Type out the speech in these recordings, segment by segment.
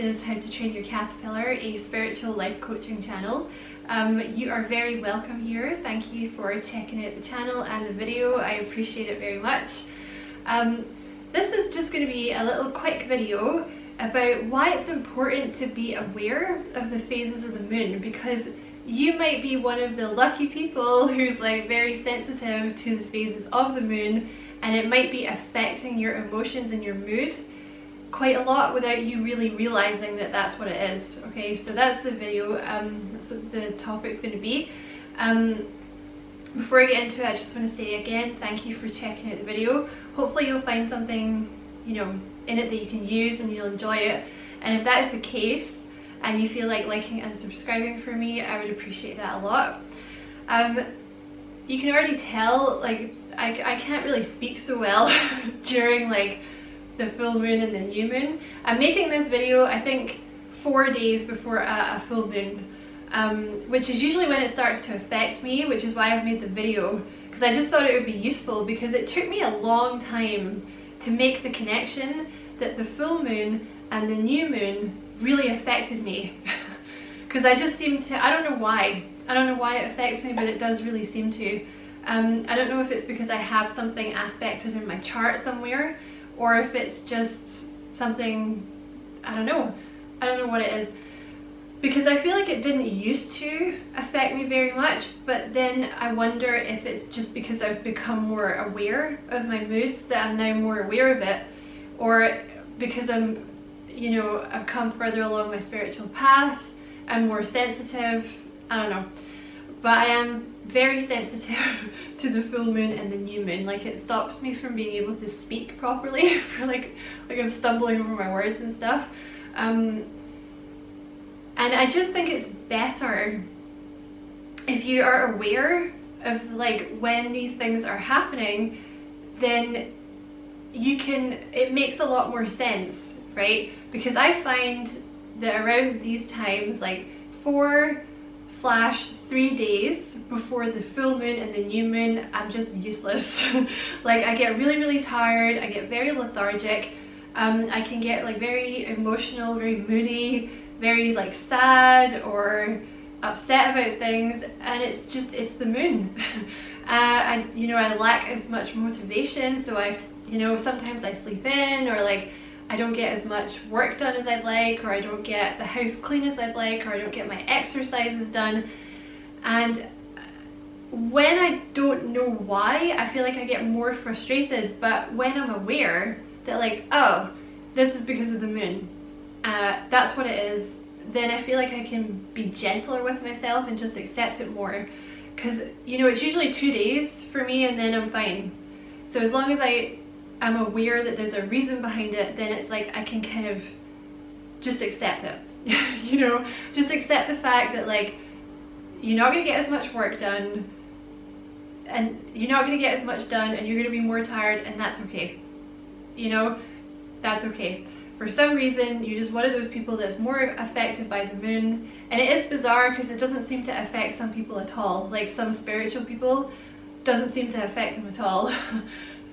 is How to Train Your Caterpillar, a spiritual life coaching channel. You are very welcome here. Thank you for checking out the channel and the video. I appreciate it very much. This is just going to be a little quick video about why it's important to be aware of the phases of the moon, because you might be one of the lucky people who's like very sensitive to the phases of the moon, and it might be affecting your emotions and your mood quite a lot without you really realizing that that's what it is. Okay, so that's the video. That's what the topic's going to be. Before I get into it, I just want to say again, thank you for checking out the video. Hopefully you'll find something, you know, in it that you can use and you'll enjoy it. And if that is the case, and you feel like liking and subscribing for me, I would appreciate that a lot. You can already tell, like, I can't really speak so well during like the full moon and the new moon. I'm making this video, I think, 4 days before a full moon, which is usually when it starts to affect me, which is why I've made the video, because I just thought it would be useful, because it took me a long time to make the connection that the full moon and the new moon really affected me. Because I just seem to, I don't know why it affects me, but it does really seem to. I don't know if it's because I have something aspected in my chart somewhere, or if it's just something, I don't know what it is, because I feel like it didn't used to affect me very much, but then I wonder if it's just because I've become more aware of my moods that I'm now more aware of it, or because I'm, you know, I've come further along my spiritual path, I'm more sensitive, I don't know. But I am very sensitive to the full moon and the new moon. Like, it stops me from being able to speak properly for like I'm stumbling over my words and stuff. And I just think it's better if you are aware of like when these things are happening, then you can, it makes a lot more sense, right? Because I find that around these times, like 4/3 days before the full moon and the new moon, I'm just useless. Like, I get really tired, I get very lethargic, I can get like very emotional, very moody, very like sad or upset about things, and it's the moon. And you know, I lack as much motivation, so you know, sometimes I sleep in, or like I don't get as much work done as I'd like, or I don't get the house clean as I'd like, or I don't get my exercises done. And when I don't know why, I feel like I get more frustrated. But when I'm aware that like, oh, this is because of the moon, that's what it is, then I feel like I can be gentler with myself and just accept it more. Because, you know, it's usually 2 days for me and then I'm fine. So as long as I'm aware that there's a reason behind it, then it's like I can kind of just accept it. You know, just accept the fact that like you're not going to get as much work done, and you're not going to get as much done, and you're going to be more tired, and that's okay. You know, that's okay. For some reason, you're just one of those people that's more affected by the moon. And it is bizarre because it doesn't seem to affect some people at all. Like, some spiritual people, doesn't seem to affect them at all.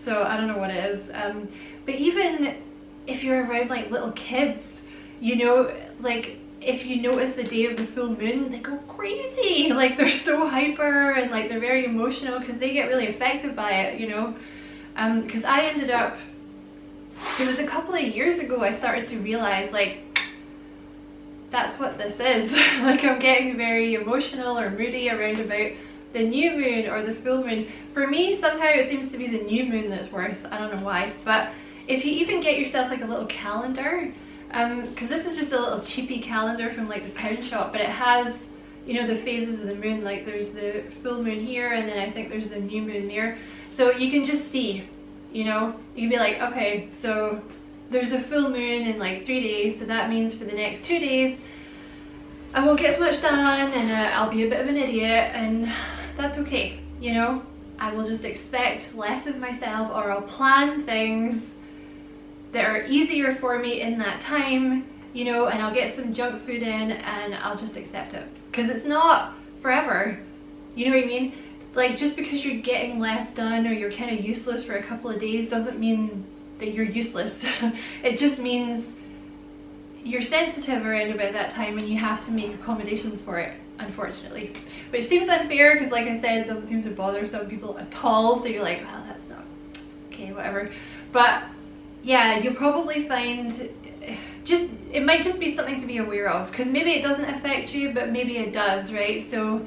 So I don't know what it is. But even if you're around like little kids, you know, like if you notice the day of the full moon, they go crazy. Like, they're so hyper and like they're very emotional because they get really affected by it, you know. Because I ended up, it was a couple of years ago, I started to realize like that's what this is. Like, I'm getting very emotional or moody around about the new moon or the full moon. For me, somehow it seems to be the new moon that's worse. I don't know why. But if you even get yourself like a little calendar, because this is just a little cheapy calendar from like the pound shop, but it has, you know, the phases of the moon. Like, there's the full moon here, and then I think there's the new moon there, so you can just see, you know, you can be like, okay, so there's a full moon in like 3 days, so that means for the next 2 days I won't get as much done, and I'll be a bit of an idiot, and that's okay, you know. I will just expect less of myself, or I'll plan things that are easier for me in that time, you know, and I'll get some junk food in and I'll just accept it. Because it's not forever, you know what I mean? Like, just because you're getting less done or you're kind of useless for a couple of days doesn't mean that you're useless. It just means you're sensitive around about that time and you have to make accommodations for it, unfortunately. Which seems unfair because, like I said, it doesn't seem to bother some people at all, so you're like, well, that's not okay, whatever. But yeah, you'll probably find it might just be something to be aware of, because maybe it doesn't affect you, but maybe it does, right? So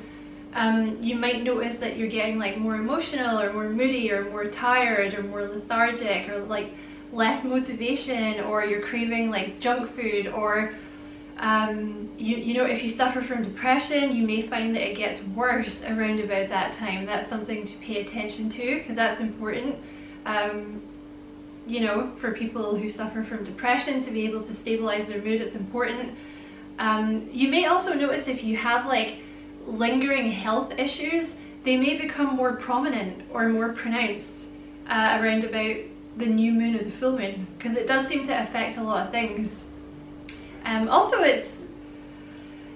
you might notice that you're getting like more emotional or more moody or more tired or more lethargic or like less motivation, or you're craving like junk food, or you know, if you suffer from depression, you may find that it gets worse around about that time. That's something to pay attention to, because that's important. You know, for people who suffer from depression to be able to stabilize their mood, it's important. You may also notice if you have like lingering health issues, they may become more prominent or more pronounced around about the new moon or the full moon, because it does seem to affect a lot of things. Also,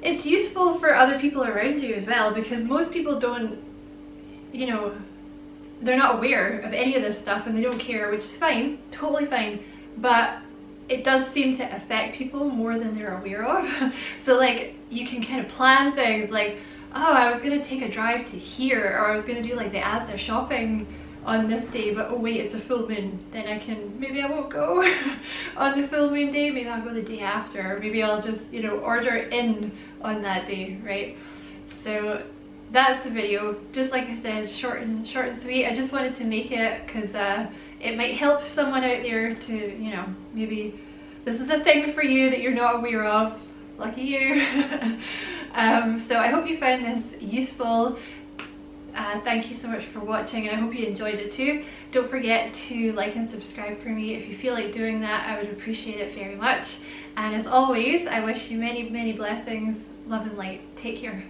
it's useful for other people around you as well, because most people don't, you know, they're not aware of any of this stuff and they don't care, which is fine, totally fine, but it does seem to affect people more than they're aware of. So like, you can kind of plan things like, oh, I was going to take a drive to here, or I was going to do like the Asda shopping on this day, but oh wait, it's a full moon, then maybe I won't go on the full moon day, maybe I'll go the day after, or maybe I'll just, you know, order in on that day, right? So that's the video. Just like I said, short and sweet. I just wanted to make it because it might help someone out there to, you know, maybe this is a thing for you that you're not aware of. Lucky you. So I hope you found this useful. Thank you so much for watching, and I hope you enjoyed it too. Don't forget to like and subscribe for me. If you feel like doing that, I would appreciate it very much. And as always, I wish you many, many blessings, love and light. Take care.